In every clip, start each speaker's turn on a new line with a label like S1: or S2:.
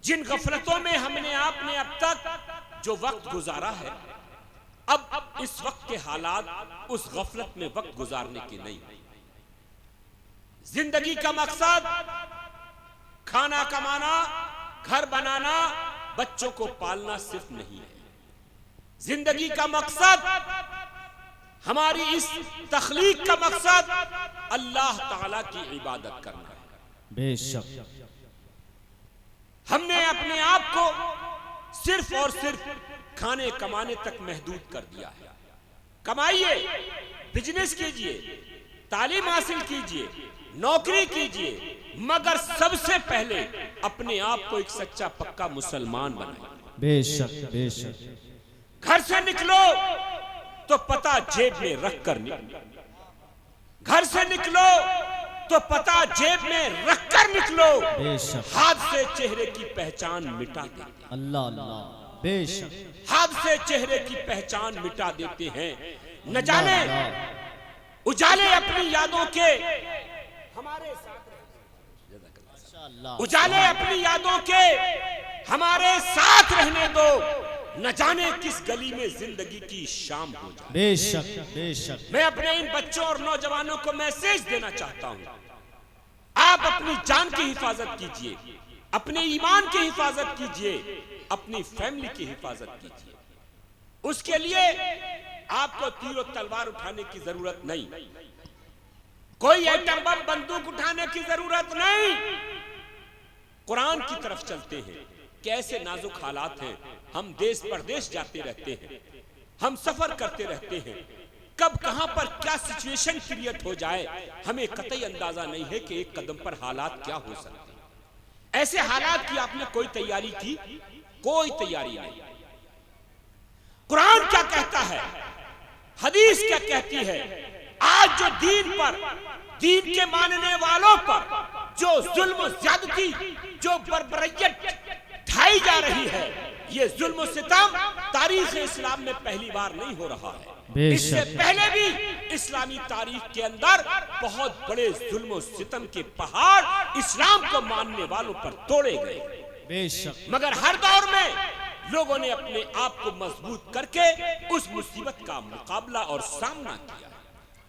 S1: जिन गफलतों में हमने आपने अब तक जो वक्त गुजारा है, अब इस वक्त के हालात उस गफलत में वक्त गुजारने की नहीं। जिंदगी का मकसद खाना कमाना, घर बनाना, बच्चों को पालना सिर्फ नहीं है। जिंदगी का मकसद, हमारी इस तख्लीक का मकसद अल्लाह ताला की इबादत करना है।
S2: बेशक
S1: हमने अपने आप को सिर्फ और सिर्फ खाने कमाने तक महदूद कर दिया है। कमाइए, बिजनेस कीजिए, तालीम हासिल कीजिए, नौकरी कीजिए, मगर सबसे पहले अपने आप को एक सच्चा पक्का मुसलमान बनाइए।
S2: बेशक बेशक।
S1: घर से निकलो तो पता जेब में रख कर निकलो, घर से निकलो तो पता जेब में रख कर निकलो।
S2: बेशक।
S1: हाथ से चेहरे की पहचान मिटा देते,
S2: अल्लाह अल्लाह। बेशक।
S1: हाथ से चेहरे की पहचान मिटा देते हैं। न जाने उजाले अपनी यादों के हमारे साथ, उजाले अपनी यादों के हमारे साथ रहने दो। न जाने किस गली में जिंदगी की शाम हो जाए।
S2: बेशक बेशक।
S1: मैं अपने इन बच्चों और नौजवानों को मैसेज देना चाहता हूं, आप अपनी जान की हिफाजत कीजिए, अपने ईमान की हिफाजत कीजिए, अपनी फैमिली की हिफाजत कीजिए। उसके लिए आपको तीर और तलवार उठाने की जरूरत नहीं, कोई एटम बम बंदूक उठाने की जरूरत नहीं। कुरान की तरफ चलते हैं। कैसे नाजुक हालात हैं, हम देश परदेश जाते रहते हैं, हम सफर करते रहते हैं, कब कहां पर क्या सिचुएशन क्रिएट हो जाए हमें कतई अंदाजा नहीं है कि एक कदम पर हालात क्या हो सकते हैं। ऐसे हालात की आपने कोई तैयारी की? कोई तैयारी नहीं। कुरान क्या कहता है, हदीस क्या कहती है? आज जो दीन के मानने वालों पर जो जुल्म ज्यादती, जो बर्बरियत ढाई जा रही है, ये जुल्म सितम तारीख इस्लाम में पहली बार नहीं हो रहा है। इससे पहले भी इस्लामी तारीख के अंदर बहुत बड़े जुल्म सितम के पहाड़ इस्लाम को मानने वालों पर तोड़े गए।
S2: बेशक।
S1: मगर हर दौर में लोगों ने अपने आप को मजबूत करके उस मुसीबत का मुकाबला और सामना किया।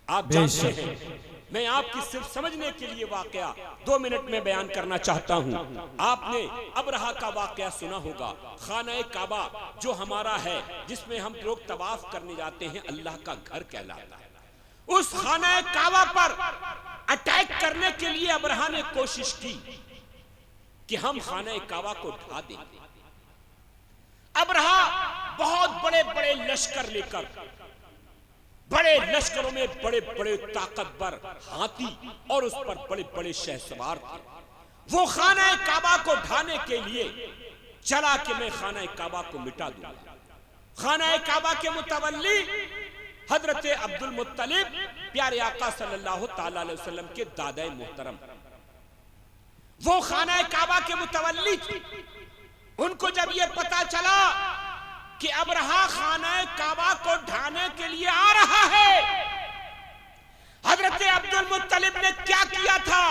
S1: आप जानते हैं, मैं आपकी सिर्फ समझने के लिए वाकया 2 मिनट में बयान करना चाहता हूं। आपने अबरहा का वाकया सुना होगा। खाना काबा जो हमारा है, जिसमें हम लोग तवाफ करने जाते हैं, अल्लाह का घर कहलाता है। उस खाना काबा पर अटैक करने के लिए अबरहा ने कोशिश की कि हम खाना काबा को ढा देंगे। अबरहा बहुत बड़े बड़े लश्कर लेकर, बड़े लश्करों में बड़े बड़े ताकतवर हाथी और उस पर बड़े बड़े शहसवार थे। वो खाना काबा को ढाने के लिए चला कि मैं खाना काबा को मिटा दूंगा। खाना काबा के मुतवल्ली हजरत अब्दुल मुत्तलिब, प्यारे आका सल्लल्लाहु ताला अलैहि वसल्लम के दादा मोहतरम, वो खाना काबा के मुतवल्ली थे। उनको जब ये पता चला कि अबरहा खाना काबा को ढाने के लिए आ रहा है, हजरत अब्दुल मुत्तलिब ने क्या किया था,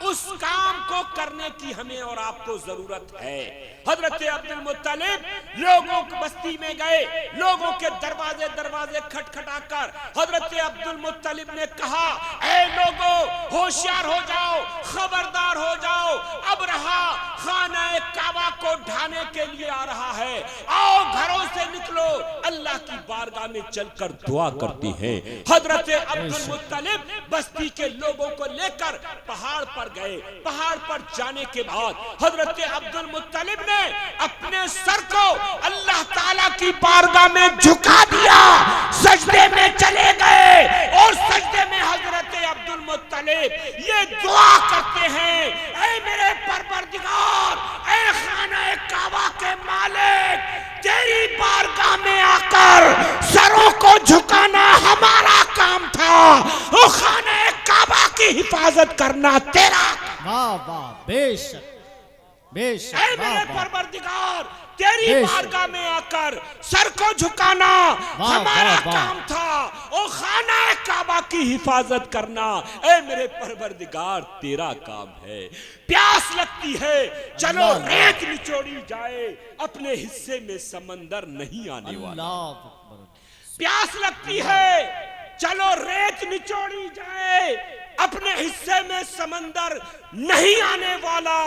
S1: उस काम को करने की हमें और आपको जरूरत है। हजरत अब्दुल मुत्तलिब लोगों की बस्ती में गए, लोगों के दरवाजे दरवाजे खटखटाकर हजरत अब्दुल मुत्तलिब ने कहा, ऐ लोगों, होशियार हो जाओ, खबरदार हो जाओ, अबरहा खाना काबा को ढाने के लिए आ रहा है, आओ घरों से निकलो, अल्लाह की बारगाह में चलकर दुआ करते हैं। हजरत अब्दुल मुत्तलिब बस्ती के लोगों को लेकर पहाड़ पर गए। पहाड़ पर जाने के बाद हजरत अब्दुल मुत्तलिब ने अपने सर को अल्लाह ताला की बारगाह में झुका दिया, सजदे में चले गए और सजदे में हजरत अब्दुल मुत्तलिब ये दुआ करते हैं, ऐ मेरे परवरदिगार, ऐ खाना काबा के मालिक, तेरी बारगाह में आकर सरों को झुकाना हमारा काम था, वो खाना काबा की हिफाजत करना तेरा।
S2: वाह वाह। बेशक। बेशक,
S1: ऐ मेरे
S2: वाह, वाह।
S1: परवरदिगार, तेरी
S2: बेशक।
S1: बारगाह में आकर सर को झुकाना
S2: वाह,
S1: हमारा
S2: वाह, वाह।
S1: काम था और खाना काबा की हिफाजत करना ऐ मेरे परवरदिगार तेरा काम है। प्यास लगती है, चलो
S2: अल्लाह,
S1: रेत निचोड़ी जाए, अपने हिस्से में समंदर नहीं आने वाला।
S2: अल्लाह अकबर।
S1: प्यास लगती है, चलो रेत निचोड़ी जाए, अपने हिस्से में समंदर नहीं आने वाला।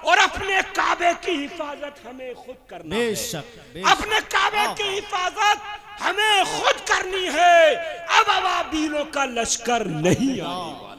S1: और अपने काबे की हिफाजत हमें खुद करना है।
S2: बेशक, बेशक।
S1: अपने काबे
S2: वाह,
S1: की हिफाजत हमें खुद करनी है। अब अबाबीलों का लश्कर नहीं आने वाला।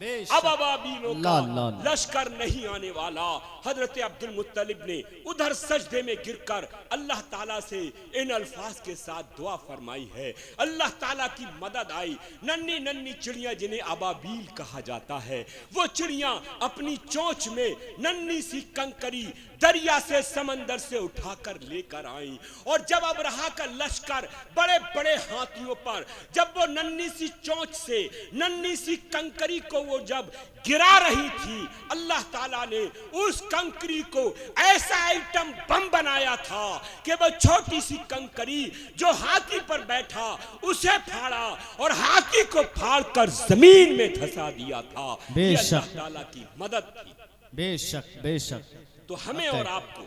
S2: बेशक।
S1: अब अबाबीलों का
S2: ला, ला, ला।
S1: लश्कर नहीं आने वाला। हजरत अब्दुल मुत्तलिब ने उधर सजदे में गिरकर अल्लाह ताला से इन अल्फाज के साथ दुआ फरमाई है। अल्लाह ताला की मदद आई। नन्ही नन्ही चिड़ियां जिन्हें अबाबील कहा जाता है, वो चिड़ियां अपनी चोंच में नन्ही सी कंकरी दरिया से समंदर से उठाकर लेकर आई। और जब अबरहा का लश्कर बड़े बड़े हाथियों पर जब वो नन्ही सी चोंच से नन्ही सी कंकरी को वो जब गिरा रही थी, अल्लाह ताला ने उस कंकरी को ऐसा आइटम बम बनाया था कि वो छोटी सी कंकरी जो हाथी पर बैठा उसे फाड़ा और हाथी को फाड़कर जमीन में धंसा दिया था। ये अल्लाह ताला की मदद थी।
S2: बेशक, बेशक।
S1: तो हमें और आपको,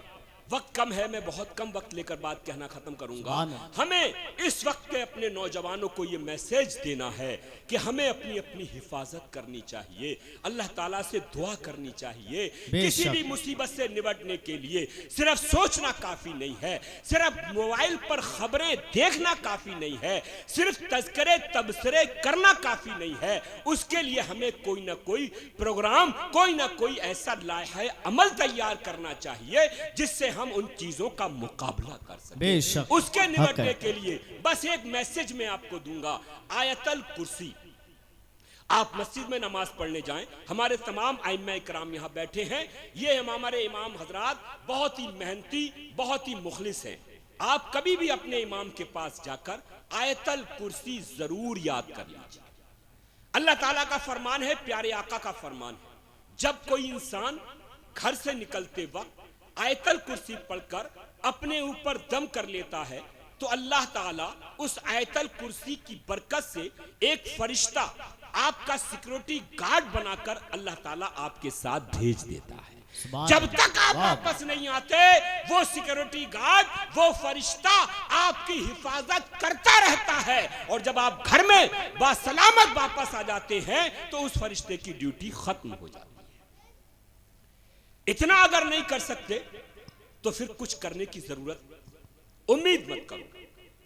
S1: वक्त कम है, मैं बहुत कम वक्त लेकर बात कहना खत्म करूंगा। हमें इस वक्त के अपने नौजवानों को ये मैसेज देना है कि हमें अपनी अपनी हिफाजत करनी चाहिए, अल्लाह ताला से दुआ करनी चाहिए। किसी भी मुसीबत से निपटने के लिए सिर्फ सोचना काफी नहीं है, सिर्फ मोबाइल पर खबरें देखना काफी नहीं है, सिर्फ तज़किरे तबसरे करना काफी नहीं है। उसके लिए हमें कोई ना कोई प्रोग्राम, कोई ना कोई ऐसा लाहे अमल तैयार करना चाहिए जिससे हम उन चीजों का मुकाबला कर सकें। उसके निपटने के लिए बस एक मैसेज मैं आपको दूंगा, आयतल कुर्सी। आप मस्जिद में नमाज पढ़ने जाएं, हमारे तमाम आइम्मा इकराम यहाँ बैठे हैं, ये हमारे इमाम हजरात बहुत ही मेहनती, बहुत ही मुखलिस हैं। आप कभी भी अपने इमाम के पास जाकर आयतल कुर्सी जरूर याद कर लीजिए। अल्लाह ताला का फरमान है, प्यारे आका का फरमान है, जब कोई इंसान घर से निकलते वक्त आयतल कुर्सी पढ़कर अपने ऊपर दम कर लेता है तो अल्लाह ताला उस आयतल कुर्सी की बरकत से एक फरिश्ता आपका सिक्योरिटी गार्ड बनाकर अल्लाह ताला आपके साथ भेज देता है। जब तक आप वापस नहीं आते, वो सिक्योरिटी गार्ड, वो फरिश्ता आपकी हिफाजत करता रहता है। और जब आप घर में बासलामत वापस आ जाते हैं तो उस फरिश्ते की ड्यूटी खत्म हो जाती है। इतना अगर नहीं कर सकते तो फिर कुछ करने की जरूरत उम्मीद मत करो।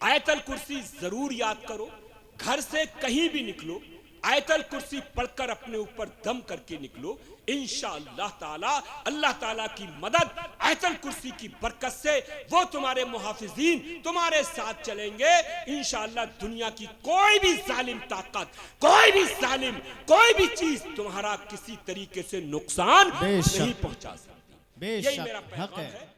S1: आयतल कुर्सी जरूर याद करो, घर से कहीं भी निकलो आयतल कुर्सी पढ़कर अपने ऊपर दम करके निकलो। इंशाअल्लाह ताला अल्लाह ताला की मदद आयतल कुर्सी की बरकत से वो तुम्हारे मुहाफिजीन तुम्हारे साथ चलेंगे। इंशाअल्लाह दुनिया की कोई भी जालिम ताकत, कोई भी जालिम, कोई भी चीज तुम्हारा किसी तरीके से नुकसान नहीं पहुंचा सकती। यही मेरा पैगाम है।